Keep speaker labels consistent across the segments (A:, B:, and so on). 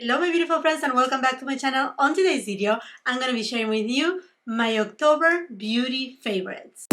A: Hello my beautiful friends and welcome back to my channel. On today's video, I'm going to be sharing with you my October beauty favorites.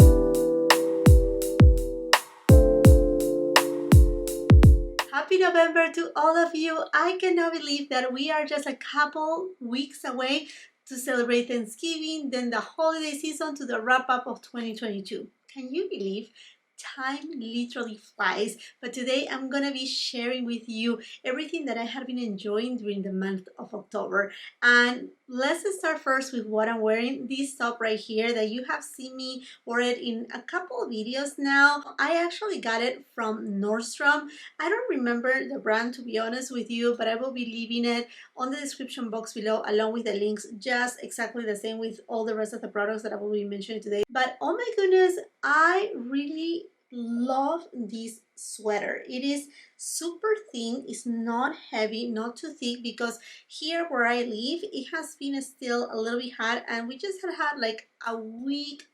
A: Happy November to all of you. I cannot believe that we are just a couple weeks away to celebrate Thanksgiving, then the holiday season to the wrap up of 2022. Can you believe? Time literally flies, but today I'm gonna be sharing with you everything that I have been enjoying during the month of October. And let's start first with what I'm wearing. This top right here that you have seen me wear it in a couple of videos now. I actually got it from Nordstrom. I don't remember the brand, to be honest with you, but I will be leaving it on the description box below along with the links, just exactly the same with all the rest of the products that I will be mentioning today. But oh my goodness, I really love this sweater. It is super thin, it's not heavy, not too thick, because here where I live it has been still a little bit hot and we just had like a week,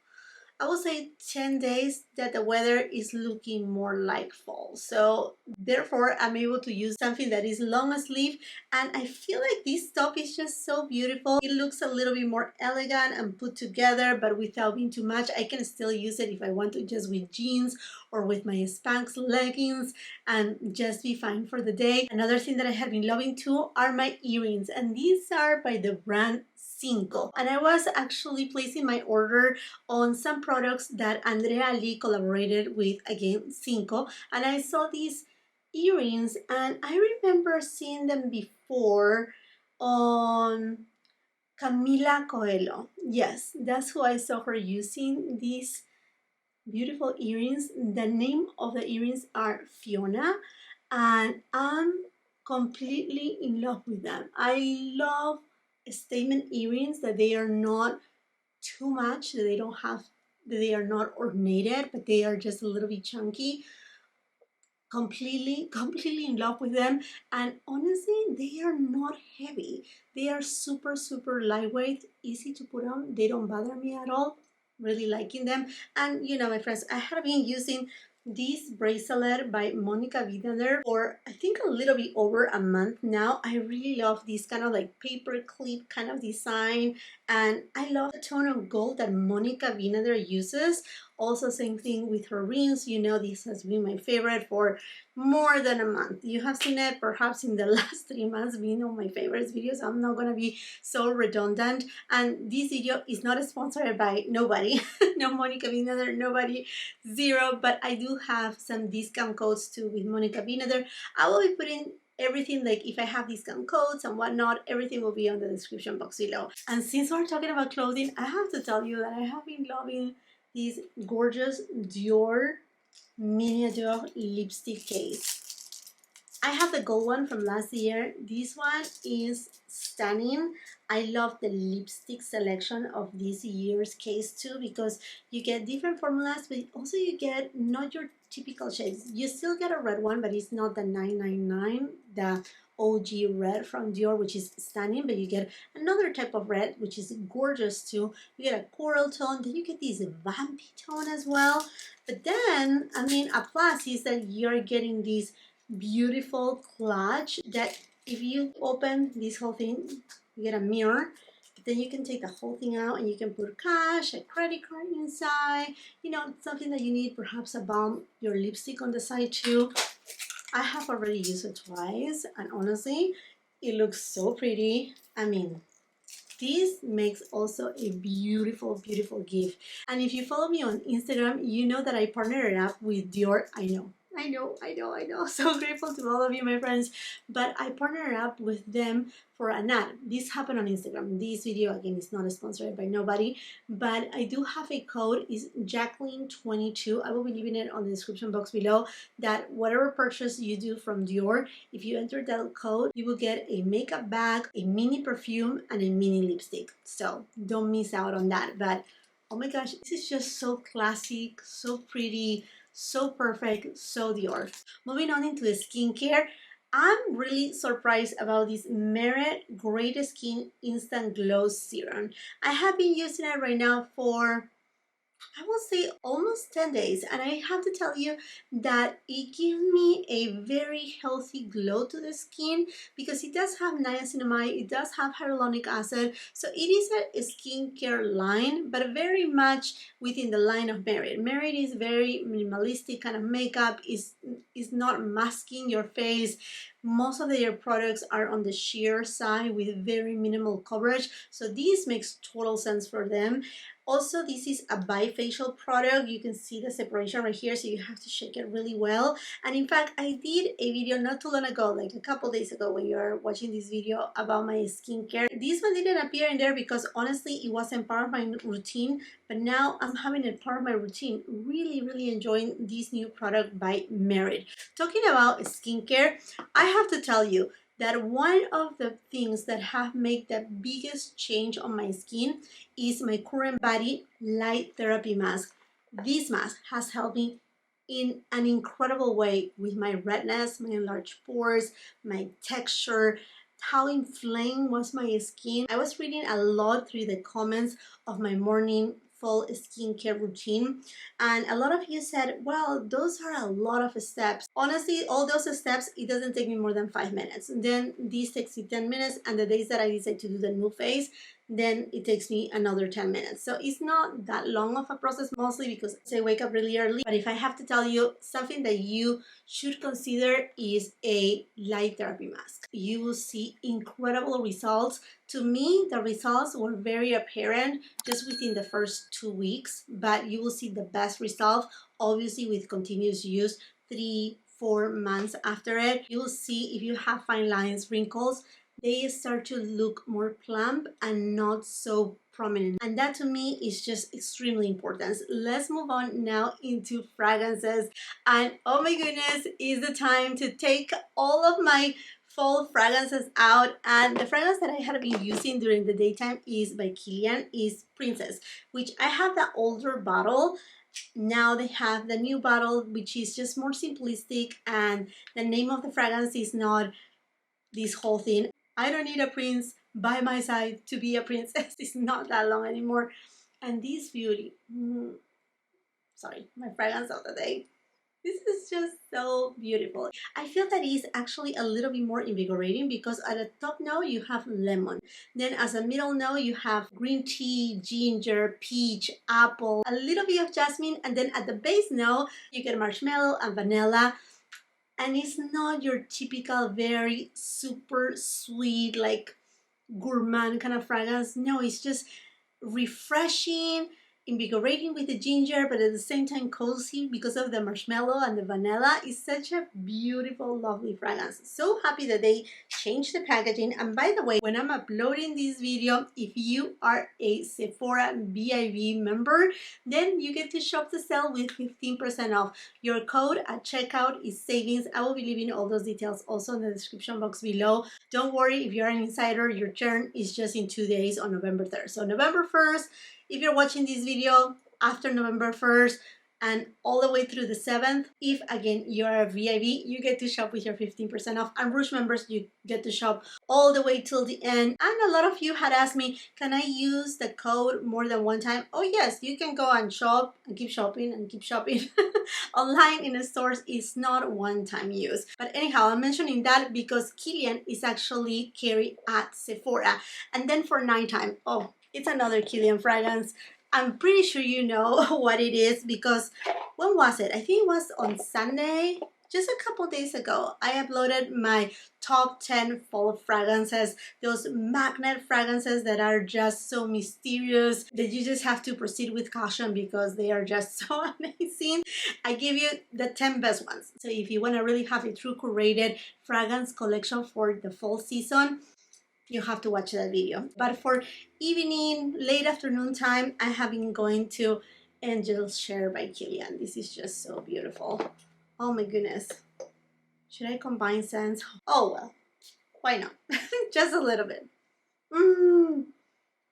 A: I would say 10 days that the weather is looking more like fall. So therefore I'm able to use something that is long sleeve, and I feel like this top is just so beautiful. It looks a little bit more elegant and put together, but without being too much. I can still use it if I want to, just with jeans or with my Spanx leggings, and just be fine for the day. Another thing that I have been loving too are my earrings, and these are by the brand CINCO. And I was actually placing my order on some products that Andrea Lee collaborated with, again, CINCO, and I saw these earrings and I remember seeing them before on Camila Coelho. Yes, that's who I saw her using these beautiful earrings. The name of the earrings are Fiona, and I'm completely in love with them. I love statement earrings that they are not too much, that they don't have, that they are not ornated, but they are just a little bit chunky. Completely in love with them. And honestly, they are not heavy. They are super lightweight, easy to put on. They don't bother me at all. Really liking them. And you know, my friends, I have been using this bracelet by Monica Vinader for I think a little bit over a month now. I really love this kind of like paper clip kind of design, and I love the tone of gold that Monica Vinader uses. Also, same thing with her rings. You know, this has been my favorite for more than a month. You have seen it perhaps in the last 3 months being on my favorites videos. I'm not gonna be so redundant, and this video is not sponsored by nobody. No Monica Vinader, nobody, zero. But I do have some discount codes too with Monica Vinader. I will be putting everything, like if I have discount codes and whatnot, everything will be on the description box below. And since we're talking about clothing, I have to tell you that I have been loving this gorgeous Dior Minaudière lipstick case. I have the gold one from last year. This one is stunning. I love the lipstick selection of this year's case too, because you get different formulas, but also you get not your typical shades. You still get a red one, but it's not the 999, the OG red from Dior, which is stunning, but you get another type of red, which is gorgeous too. You get a coral tone, then you get this vampy tone as well. But then, I mean, a plus is that you're getting this beautiful clutch that if you open this whole thing, you get a mirror. Then you can take the whole thing out and you can put cash, a credit card inside, you know, something that you need, perhaps a balm, your lipstick on the side too. I have already used it twice, and honestly, it looks so pretty. I mean, this makes also a beautiful gift. And if you follow me on Instagram, you know that I partnered up with Dior. I know. So grateful to all of you, my friends. But I partnered up with them for an ad. This happened on Instagram. This video, again, is not sponsored by nobody. But I do have a code. It's Jacqueline22. I will be leaving it on the description box below. That whatever purchase you do from Dior, if you enter that code, you will get a makeup bag, a mini perfume, and a mini lipstick. So don't miss out on that. But oh my gosh, this is just so classic, so pretty, so perfect, so Dior. Moving on into the skincare, I'm really surprised about this Merit Great Skin Instant Glow Serum. I have been using it right now for I will say almost 10 days, and I have to tell you that it gives me a very healthy glow to the skin because it does have niacinamide, it does have hyaluronic acid, so it is a skincare line, but very much within the line of Merit. Merit is very minimalistic kind of makeup, is not masking your face. Most of their products are on the sheer side with very minimal coverage, so this makes total sense for them. Also, this is a bifacial product. You can see the separation right here, so you have to shake it really well. And in fact, I did a video not too long ago, like a couple days ago when you're watching this video about my skincare. This one didn't appear in there because honestly, it wasn't part of my routine, but now I'm having it part of my routine. Really, really enjoying this new product by Merit. Talking about skincare, I have to tell you that one of the things that have made the biggest change on my skin is my CURRENTBODY Light Therapy Mask. This mask has helped me in an incredible way with my redness, my enlarged pores, my texture, how inflamed was my skin. I was reading a lot through the comments of my morning full skincare routine, and a lot of you said, well, those are a lot of steps. Honestly, all those steps, it doesn't take me more than 5 minutes. Then this takes me 10 minutes, and the days that I decide to do the new face, then it takes me another 10 minutes. So it's not that long of a process, mostly because I wake up really early. But if I have to tell you, something that you should consider is a light therapy mask. You will see incredible results. To me, the results were very apparent just within the first 2 weeks, but you will see the best result, obviously, with continuous use 3-4 months after it. You'll see if you have fine lines, wrinkles, they start to look more plump and not so prominent. And that to me is just extremely important. Let's move on now into fragrances. And oh my goodness, is the time to take all of my fall fragrances out. And the fragrance that I had been using during the daytime is by KILIAN, is Princess, which I have the older bottle. Now they have the new bottle, which is just more simplistic, and the name of the fragrance is not this whole thing. I don't need a prince by my side to be a princess. It's not that long anymore. And this beauty, sorry, my fragrance of the day. This is just so beautiful. I feel that is actually a little bit more invigorating because at the top note you have lemon. Then as a middle note you have green tea, ginger, peach, apple, a little bit of jasmine, and then at the base note you get marshmallow and vanilla. And it's not your typical very super sweet, like gourmand kind of fragrance. No, it's just refreshing, invigorating with the ginger, but at the same time cozy because of the marshmallow and the vanilla. It's such a beautiful, lovely fragrance. So happy that they changed the packaging. And by the way, when I'm uploading this video, if you are a Sephora VIB member, then you get to shop the sale with 15% off. Your code at checkout is savings. I will be leaving all those details also in the description box below. Don't worry, if you're an insider, your turn is just in 2 days on November 3rd. So November 1st, if you're watching this video after November 1st and all the way through the 7th, if again you're a VIB, you get to shop with your 15% off. And Rouge members, you get to shop all the way till the end. And a lot of you had asked me, can I use the code more than one time? Oh yes, you can go and shop and keep shopping and keep shopping. Online in the stores is not one-time use. But anyhow, I'm mentioning that because KILIAN is actually carried at Sephora. And then for nighttime, oh, it's another KILIAN fragrance. I'm pretty sure you know what it is because when was it? I think it was on Sunday, just a couple days ago. I uploaded my top 10 fall fragrances, those magnet fragrances that are just so mysterious that you just have to proceed with caution because they are just so amazing. I give you the 10 best ones. So if you want to really have a true curated fragrance collection for the fall season, you have to watch that video. But for evening, late afternoon time, I have been going to Angel's Share by KILIAN. This is just so beautiful. Oh my goodness. Should I combine scents? Oh well, why not? Just a little bit.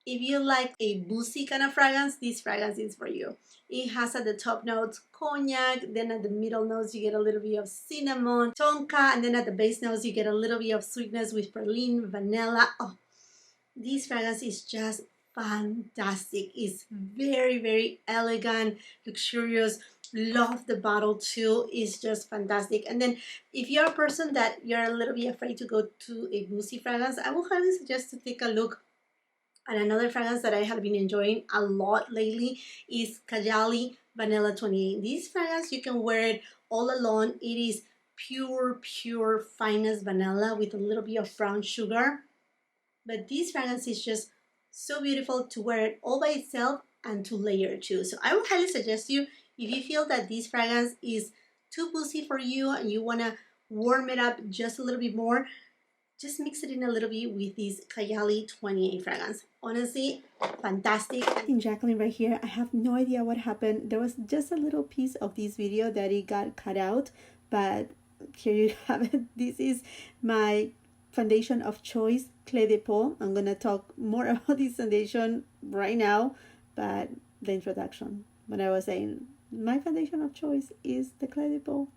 A: If you like a boozy kind of fragrance, this fragrance is for you. It has at the top notes cognac, then at the middle notes you get a little bit of cinnamon, tonka, and then at the base notes you get a little bit of sweetness with praline, vanilla. Oh, this fragrance is just fantastic. It's very, very elegant, luxurious. Love the bottle too. It's just fantastic. And then if you're a person that you're a little bit afraid to go to a boozy fragrance, I will highly suggest to take a look. And another fragrance that I have been enjoying a lot lately is KAYALI Vanilla 28. This fragrance, you can wear it all alone. It is pure finest vanilla with a little bit of brown sugar. But this fragrance is just so beautiful to wear it all by itself and to layer too. So I would highly suggest you, if you feel that this fragrance is too boozy for you and you want to warm it up just a little bit more, just mix it in a little bit with this KAYALI 28 fragrance. Honestly, fantastic. In Jacqueline right here, I have no idea what happened. There was just a little piece of this video that it got cut out, but here you have it. This is my foundation of choice, Clé de Peau. I'm gonna talk more about this foundation right now, but the introduction, when I was saying my foundation of choice is the Clé de Peau,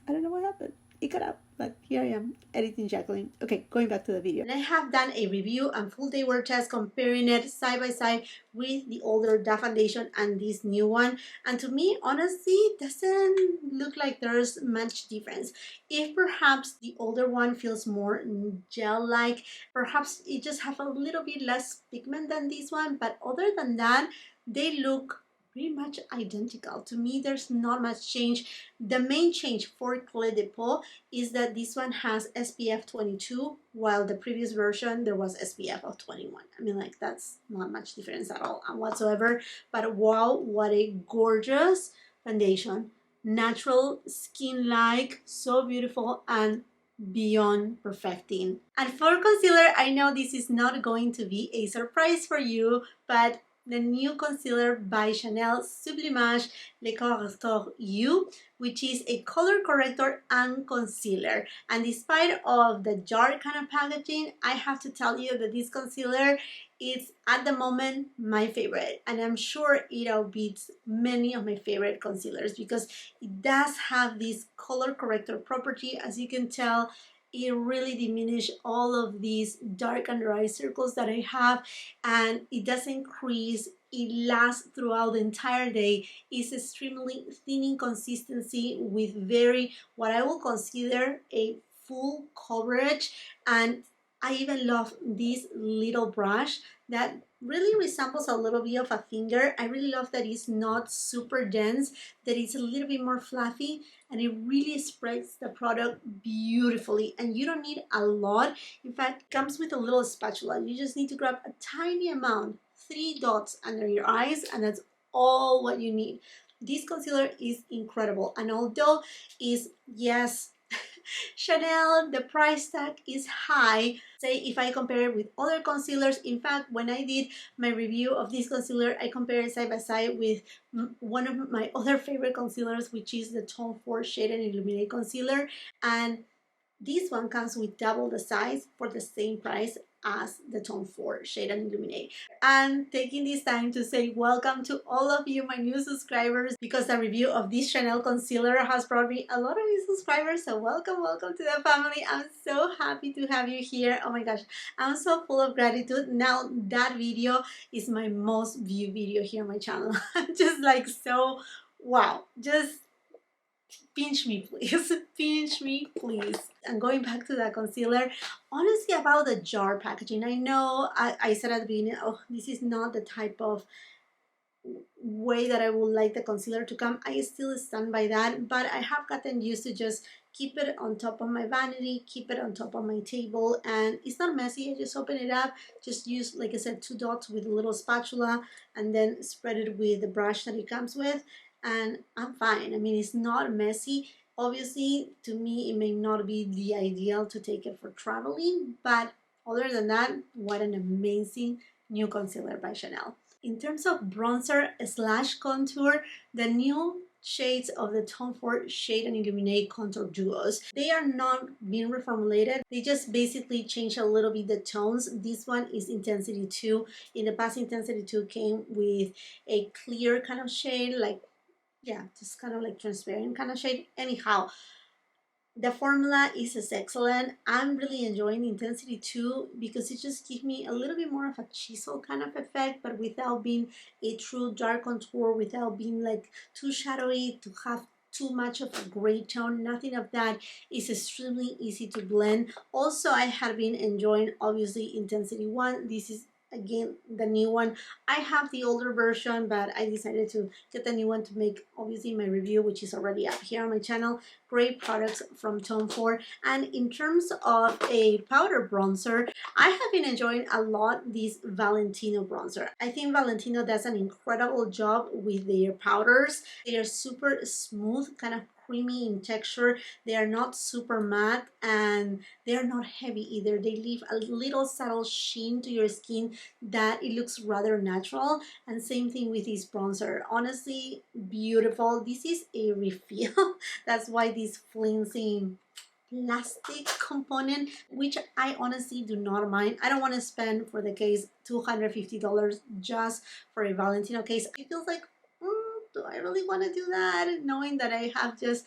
A: I don't know what happened. It cut out, but here I am editing Jacqueline. Okay, going back to the video. And I have done a review and full day wear test comparing it side by side with the older DAF foundation and this new one. And to me, honestly, it doesn't look like there's much difference. If perhaps the older one feels more gel-like, perhaps it just have a little bit less pigment than this one. But other than that, they look pretty much identical. To me, there's not much change. The main change for Clé de Peau is that this one has SPF 22, while the previous version there was SPF of 21. I mean, like, that's not much difference at all and whatsoever. But wow, what a gorgeous foundation. Natural, skin-like, so beautiful and beyond perfecting. And for concealer, I know this is not going to be a surprise for you, but the new concealer by Chanel, Sublimage Le Correcteur You, which is a color corrector and concealer. And despite of the jar kind of packaging, I have to tell you that this concealer is at the moment my favorite, and I'm sure it outbeats many of my favorite concealers because it does have this color corrector property. As you can tell, it really diminishes all of these dark under eye circles that I have, and it doesn't crease. It lasts throughout the entire day. It's extremely thin in consistency with very, what I will consider a full coverage. And I even love this little brush that really resembles a little bit of a finger. I really love that it's not super dense, that it's a little bit more fluffy, and it really spreads the product beautifully. And you don't need a lot. In fact, it comes with a little spatula. You just need to grab a tiny amount, 3 dots under your eyes, and that's all what you need. This concealer is incredible, and although is, yes, Chanel, the price tag is high. Say if I compare it with other concealers, in fact, when I did my review of this concealer, I compared it side by side with one of my other favorite concealers, which is the Tone 4 Shade and Illuminate concealer. And this one comes with double the size for the same price as the Tone 4 Shade and Illuminate. And taking this time to say welcome to all of you, my new subscribers, because the review of this Chanel concealer has brought me a lot of new subscribers. So welcome to the family. I'm so happy to have you here. Oh my gosh, I'm so full of gratitude. Now that video is my most viewed video here on my channel. I'm just like so wow, just pinch me please, pinch me please. And going back to that concealer, honestly, about the jar packaging, I know I said at the beginning, oh, this is not the type of way that I would like the concealer to come. I still stand by that, but I have gotten used to just keep it on top of my vanity, keep it on top of my table, and it's not messy. I just open it up, just use, like I said, 2 dots with a little spatula, and then spread it with the brush that it comes with, and I'm fine. I mean, it's not messy. Obviously, to me, it may not be the ideal to take it for traveling, but other than that, what an amazing new concealer by Chanel. In terms of bronzer slash contour, the new shades of the Tone 4 Shade and Illuminate Contour Duos, they are not being reformulated. They just basically change a little bit the tones. This one is Intensity 2. In the past, Intensity 2 came with a clear kind of shade, like, yeah, just kind of like transparent kind of shade. Anyhow, The formula is excellent. I'm really enjoying Intensity 2 because it just gives me a little bit more of a chisel kind of effect, but without being a true dark contour, without being like too shadowy to have too much of a gray tone. Nothing of that. Is extremely easy to blend. Also, I have been enjoying obviously Intensity 1. This is again the new one. I have the older version, but I decided to get the new one to make obviously my review, which is already up here on my channel. Great products from Tom Ford. And in terms of a powder bronzer, I have been enjoying a lot this Valentino bronzer. I think Valentino does an incredible job with their powders. They are super smooth, kind of creamy in texture. They are not super matte and they are not heavy either. They leave a little subtle sheen to your skin that it looks rather natural. And same thing with this bronzer. Honestly, beautiful. This is a refill. That's why this flimsy plastic component, which I honestly do not mind. I don't want to spend for the case $250 just for a Valentino case. It feels like, do I really want to do that? Knowing that I have just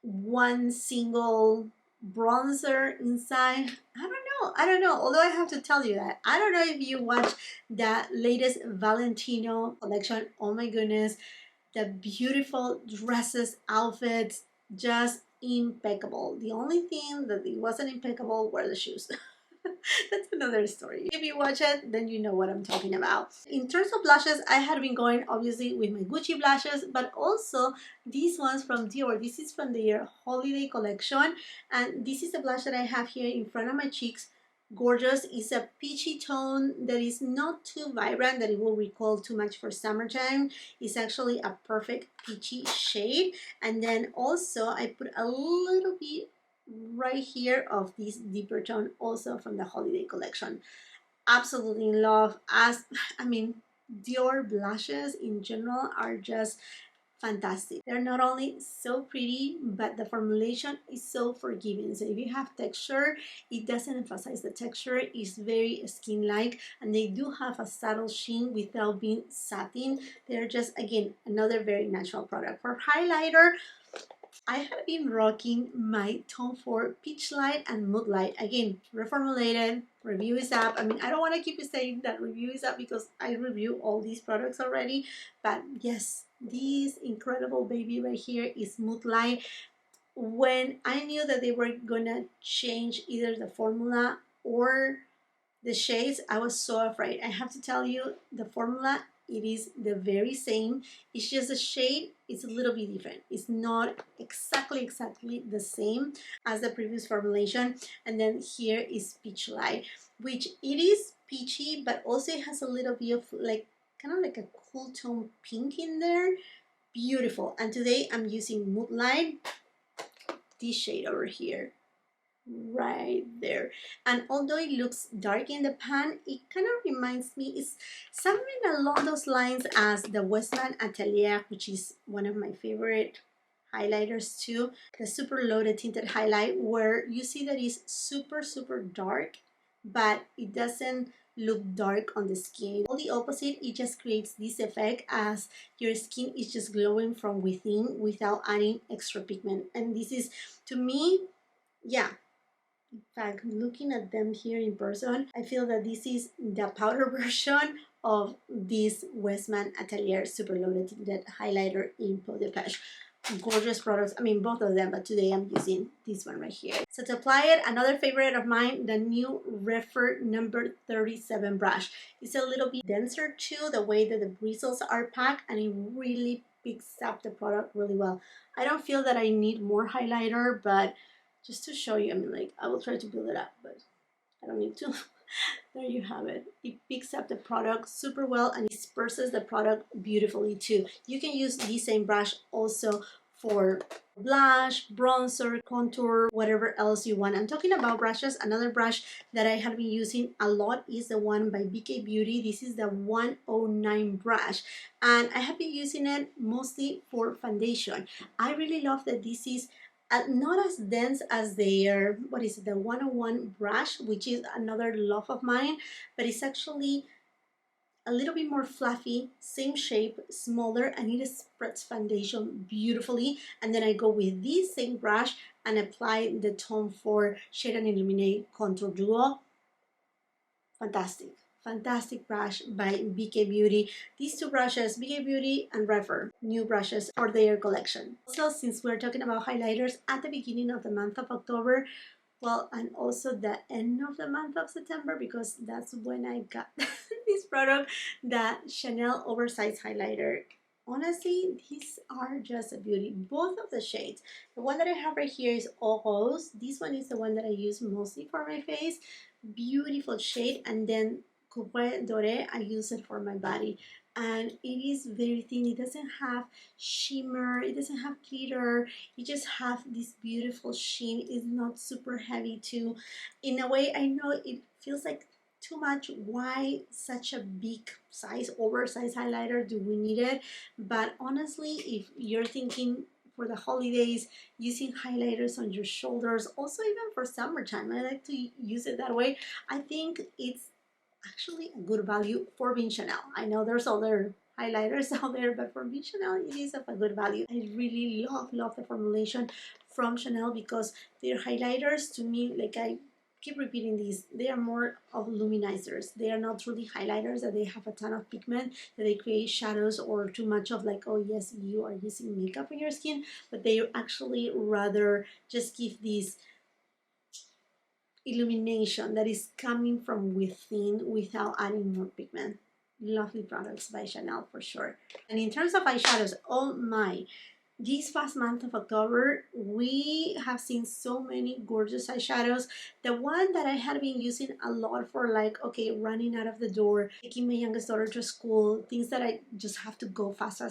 A: one single bronzer inside. I don't know. Although I have to tell you that I don't know if you watch that latest Valentino collection. Oh my goodness, the beautiful dresses, outfits, just impeccable. The only thing that it wasn't impeccable were the shoes. That's another story. If you watch it, then you know what I'm talking about. In terms of blushes, I had been going obviously with my Gucci blushes, but also these ones from Dior. This is from their holiday collection, and this is the blush that I have here in front of my cheeks. Gorgeous. It's a peachy tone that is not too vibrant that it will recall too much for summertime. It's actually a perfect peachy shade. And then also I put a little bit right here of this deeper tone also from the holiday collection. Absolutely in love. I mean, Dior blushes in general are just fantastic. They're not only so pretty, but the formulation is so forgiving. So if you have texture, it doesn't emphasize the texture. It's very skin-like, and they do have a subtle sheen without being satin. They're just, again, another very natural product. For highlighter, I have been rocking my Tom Ford Peachlight and Moodlight. Again, reformulated, review is up. I mean, I don't want to keep saying that review is up because I review all these products already. But yes, this incredible baby right here is Moodlight. When I knew that they were gonna change either the formula or the shades, I was so afraid. I have to tell you, the formula, it is the very same. It's just the shade, it's a little bit different. It's not exactly the same as the previous formulation. And then here is Peachlight, which it is peachy, but also it has a little bit of like, kind of like a cool tone pink in there. Beautiful. And today I'm using Moodlight, this shade over here, right there. And although it looks dark in the pan, it kind of reminds me, it's something along those lines as the Westman Atelier, which is one of my favorite highlighters too, the super loaded tinted highlight, where you see that it's super dark, but it doesn't look dark on the skin. All the opposite, it just creates this effect as your skin is just glowing from within without adding extra pigment. And this is, to me, yeah, in fact, looking at them here in person, I feel that this is the powder version of this Westman Atelier Super Loaded Tinted Highlighter in Peau de Pêche. Gorgeous products. I mean, both of them, but today I'm using this one right here. So to apply it, another favorite of mine, the new REPHR number 37 brush. It's a little bit denser too, the way that the bristles are packed, and it really picks up the product really well. I don't feel that I need more highlighter, but just to show you, I mean, like, I will try to build it up, but I don't need to. There you have it. It picks up the product super well and disperses the product beautifully too. You can use the same brush also for blush, bronzer, contour, whatever else you want. I'm talking about brushes. Another brush that I have been using a lot is the one by BK Beauty. This is the 109 brush, and I have been using it mostly for foundation. I really love that this is not as dense as their, what is it, the 101 brush, which is another love of mine, but it's actually a little bit more fluffy, same shape, smaller, and it spreads foundation beautifully. And then I go with this same brush and apply the Tom Ford Shade and Illuminate Contour Duo. Fantastic. Fantastic brush by BK Beauty. These two brushes, BK Beauty and REPHR, new brushes for their collection. Also, since we're talking about highlighters at the beginning of the month of October, well, and also the end of the month of September, because that's when I got this product, the Chanel Oversized Highlighter. Honestly, these are just a beauty. Both of the shades. The one that I have right here is All Rose. This one is the one that I use mostly for my face. Beautiful shade. And then Cuivre Dore, I use it for my body. And it is very thin. It doesn't have shimmer. It doesn't have glitter. You just have this beautiful sheen. It's not super heavy too. In a way, I know it feels like too much. Why such a big size, oversized highlighter? Do we need it? But honestly, if you're thinking for the holidays, using highlighters on your shoulders, also even for summertime, I like to use it that way. I think it's actually a good value for Being Chanel. I know there's other highlighters out there, but for Being Chanel, it is of a good value. I really love the formulation from Chanel, because their highlighters, to me, like I keep repeating these, they are more of luminizers. They are not truly highlighters that they have a ton of pigment, that they create shadows or too much of like, oh yes, you are using makeup on your skin, but they actually rather just give this illumination that is coming from within without adding more pigment. Lovely products by Chanel for sure. And in terms of eyeshadows, oh my, this past month of October, we have seen so many gorgeous eyeshadows. The one that I had been using a lot for, like, okay, running out of the door, taking my youngest daughter to school, things that I just have to go fast,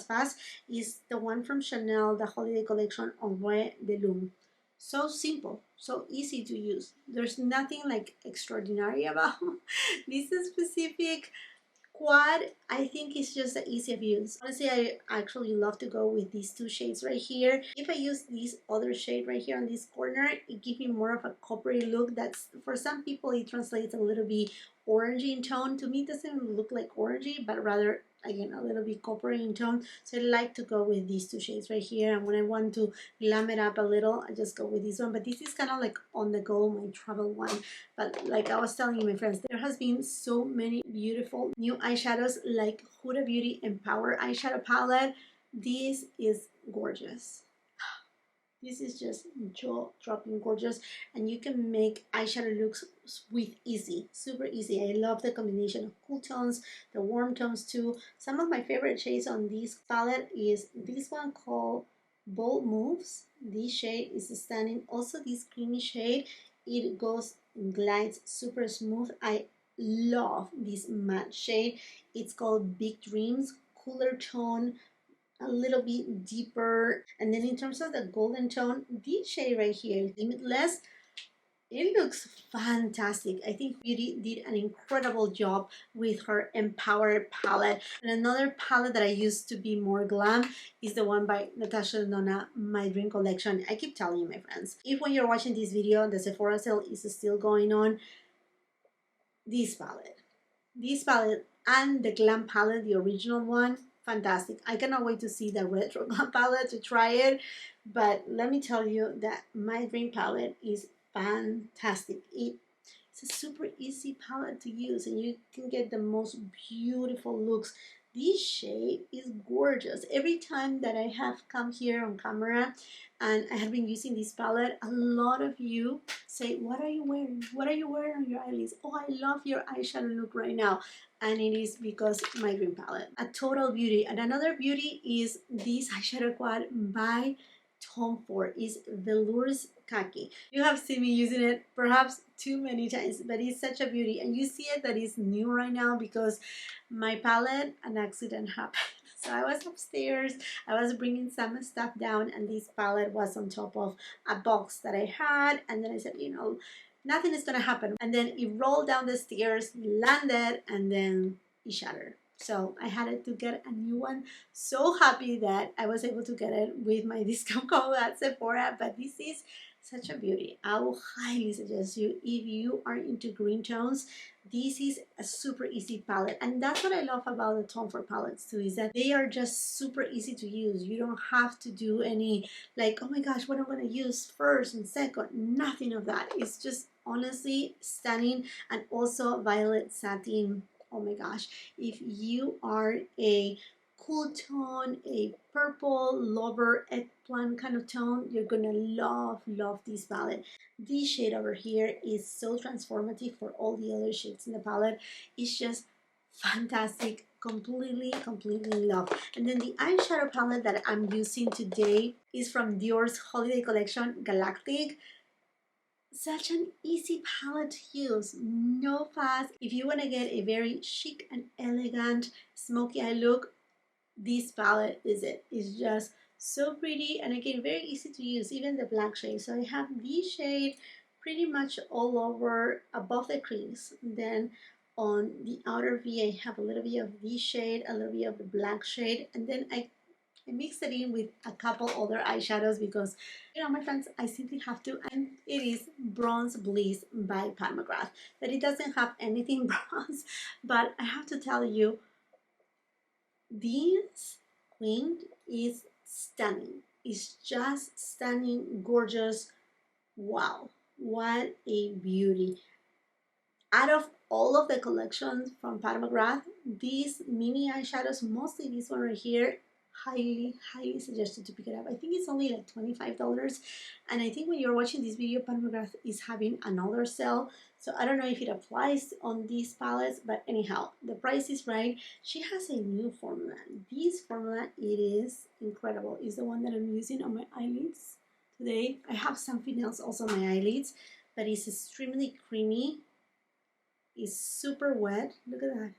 A: is the one from Chanel, the holiday collection, Ombre de Lune. So simple, so easy to use. There's nothing like extraordinary about this specific quad. I think it's just the easy of use. Honestly, I actually love to go with these two shades right here. If I use this other shade right here on this corner, it gives me more of a coppery look. That's, for some people, it translates a little bit orangey in tone. To me, it doesn't look like orangey, but rather, again, a little bit coppery in tone. So I like to go with these two shades right here. And when I want to glam it up a little, I just go with this one. But this is kind of like on the go, my travel one. But like I was telling you, my friends, there has been so many beautiful new eyeshadows, like Huda Beauty Empower eyeshadow palette. This is gorgeous. This is just jaw-dropping gorgeous, and you can make eyeshadow looks with easy, super easy. I love the combination of cool tones, the warm tones too. Some of my favorite shades on this palette is this one called Bold Moves. This shade is stunning. Also this creamy shade, it goes, glides super smooth. I love this matte shade. It's called Big Dreams, cooler tone, a little bit deeper. And then in terms of the golden tone, this shade right here, Limitless, it looks fantastic. I think Beauty did an incredible job with her Empower palette. And another palette that I used to be more glam is the one by Natasha Denona, My Dream Collection. I keep telling you, my friends, if when you're watching this video, the Sephora sale is still going on, this palette and the glam palette, the original one, fantastic. I cannot wait to see the retro glam palette to try it. But let me tell you that My Dream palette is fantastic. It's a super easy palette to use, and you can get the most beautiful looks. This shade is gorgeous. Every time that I have come here on camera and I have been using this palette, a lot of you say, what are you wearing? What are you wearing on your eyelids? Oh, I love your eyeshadow look right now. And it is because My Dream palette. A total beauty. And another beauty is this eyeshadow quad by Tom Ford, is Velours Khaki. You have seen me using it perhaps too many times, but it's such a beauty. And you see it that is new right now because my palette, an accident happened. So I was upstairs, I was bringing some stuff down, and this palette was on top of a box that I had. And then I said, you know, nothing is gonna happen. And then it rolled down the stairs, landed, and then it shattered. So I had to get a new one. So happy that I was able to get it with my discount code at Sephora. But this is such a beauty. I will highly suggest you, if you are into green tones, this is a super easy palette. And that's what I love about the Tom Ford palettes too, is that they are just super easy to use. You don't have to do any like, oh my gosh, what am I going to use first and second? Nothing of that. It's just honestly stunning. And also violet satin. Oh my gosh, if you are a cool tone, a purple lover, eggplant kind of tone, you're gonna love this palette. This shade over here is so transformative for all the other shades in the palette. It's just fantastic. Completely in love. And then the eyeshadow palette that I'm using today is from Dior's holiday collection, Galactic. Such an easy palette to use, no fuss. If you want to get a very chic and elegant smoky eye look, this palette is it. It's just so pretty, and again very easy to use, even the black shade. So I have this shade pretty much all over above the crease. Then on the outer V I have a little bit of this shade, a little bit of the black shade, and then I mix it in with a couple other eyeshadows because, you know, my friends, I simply have to. And it is Bronze Bliss by Pat McGrath. But it doesn't have anything bronze, but I have to tell you, this queen is stunning. It's just stunning, gorgeous. Wow, what a beauty. Out of all of the collections from Pat McGrath, these mini eyeshadows, mostly this one right here, highly suggested to pick it up. I think it's only like $25, and I think when you're watching this video, Pat McGrath is having another sale, so I don't know if it applies on these palettes, but anyhow, the price is right. She has a new formula. This formula, it is incredible. It's the one that I'm using on my eyelids today. I have something else also on my eyelids, but it's extremely creamy. It's super wet. Look at that.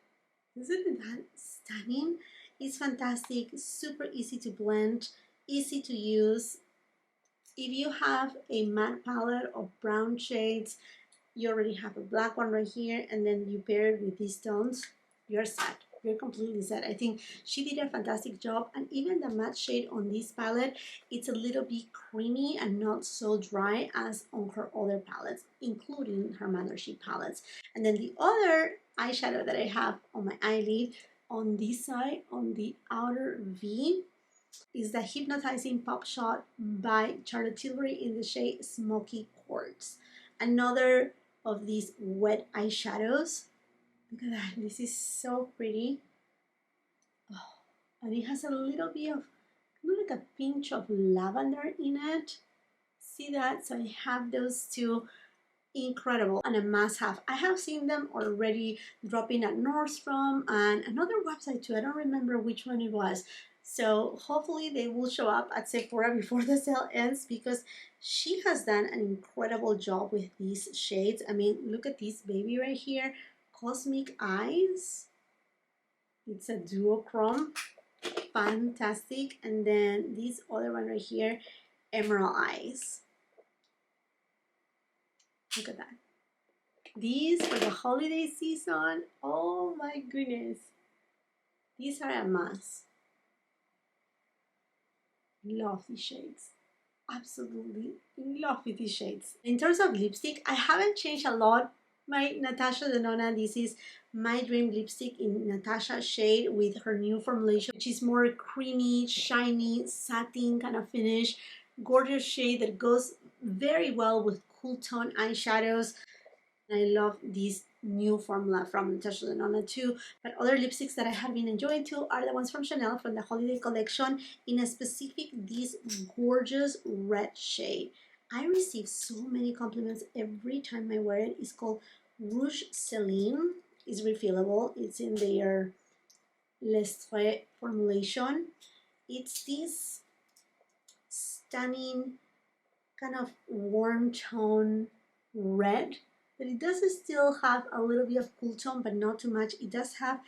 A: Isn't that stunning? It's fantastic, super easy to blend, easy to use. If you have a matte palette of brown shades, you already have a black one right here, and then you pair it with these tones, you're set. You're completely set. I think she did a fantastic job, and even the matte shade on this palette, it's a little bit creamy and not so dry as on her other palettes, including her Mothership palettes. And then the other eyeshadow that I have on my eyelid, on this side, on the outer V, is the Hypnotizing Pop Shot by Charlotte Tilbury in the shade Smoky Quartz. Another of these wet eyeshadows. Look at that, this is so pretty. Oh, and it has a little bit of, like a pinch of lavender in it. See that? So I have those two. Incredible and a must-have. I have seen them already dropping at Nordstrom and another website too. I don't remember which one it was. So hopefully they will show up at Sephora before the sale ends, because she has done an incredible job with these shades. I mean, look at this baby right here, Cosmic Eyes. It's a duochrome, fantastic. And then this other one right here, Emerald Eyes. Look at that. These for the holiday season. Oh my goodness. These are a must. Love these shades. Absolutely in love with these shades. In terms of lipstick, I haven't changed a lot. My Natasha Denona, this is my dream lipstick in Natasha shade with her new formulation, which is more creamy, shiny, satin kind of finish. Gorgeous shade that goes very well with cool tone eyeshadows. I love this new formula from Natasha Denona too. But other lipsticks that I have been enjoying too are the ones from Chanel from the holiday collection, in a specific this gorgeous red shade. I receive so many compliments every time I wear it. It's called Rouge Celine. It's refillable. It's in their L'Estre formulation. It's this stunning kind of warm tone red, but it does still have a little bit of cool tone, but not too much. It does have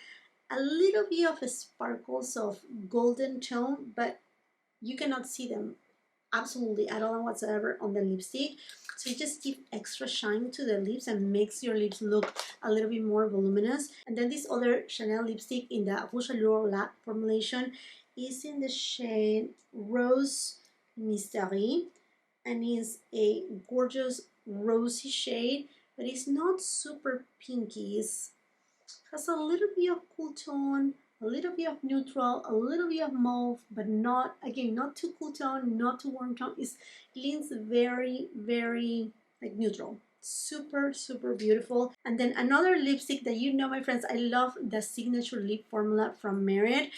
A: a little bit of sparkles of golden tone, but you cannot see them absolutely at all whatsoever on the lipstick. So it just gives extra shine to the lips and makes your lips look a little bit more voluminous. And then this other Chanel lipstick in the Rouge Allure Lac formulation is in the shade Rose Mystery. and it's a gorgeous rosy shade, but it's not super pinky. It has a little bit of cool tone, a little bit of neutral, a little bit of mauve, but not, again, not too cool tone, not too warm tone. It leans very, very like neutral. Super, super beautiful. And then another lipstick that, you know, my friends, I love the signature lip formula from Merit.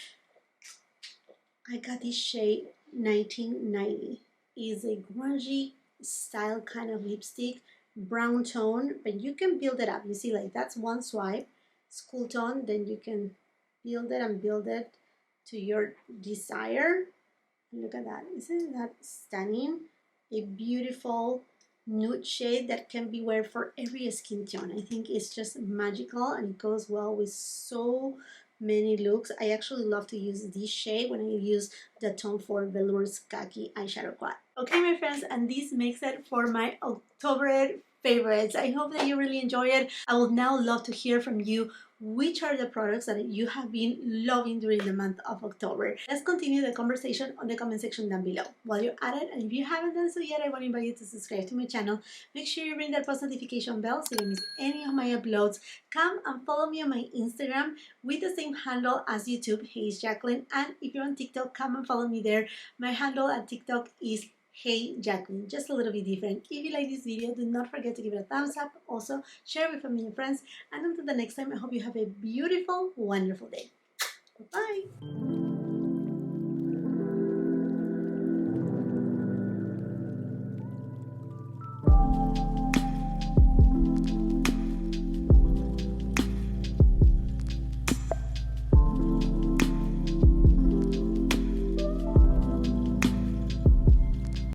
A: I got this shade 1990. It's a grungy style kind of lipstick, brown tone, but you can build it up. You see, like that's one swipe, it's cool tone, then you can build it and build it to your desire. Look at that, isn't that stunning? A beautiful nude shade that can be wear for every skin tone. I think it's just magical and it goes well with so many looks. I actually love to use this shade when I use the Tom Ford Velour's Khaki Eyeshadow Quad. Okay, my friends, and this makes it for my October favorites. I hope that you really enjoy it. I would now love to hear from you. Which are the products that you have been loving during the month of October? Let's continue the conversation on the comment section down below. While you're at it, and if you haven't done so yet, I want to invite you to subscribe to my channel. Make sure you ring that post notification bell so you don't miss any of my uploads. Come and follow me on my Instagram with the same handle as YouTube, Hey Jacqueline. And if you're on TikTok, come and follow me there. My handle at TikTok is Hey Jacqueline, just a little bit different. If you like this video, do not forget to give it a thumbs up. Also, share it with family and friends. And until the next time, I hope you have a beautiful, wonderful day. Bye-bye.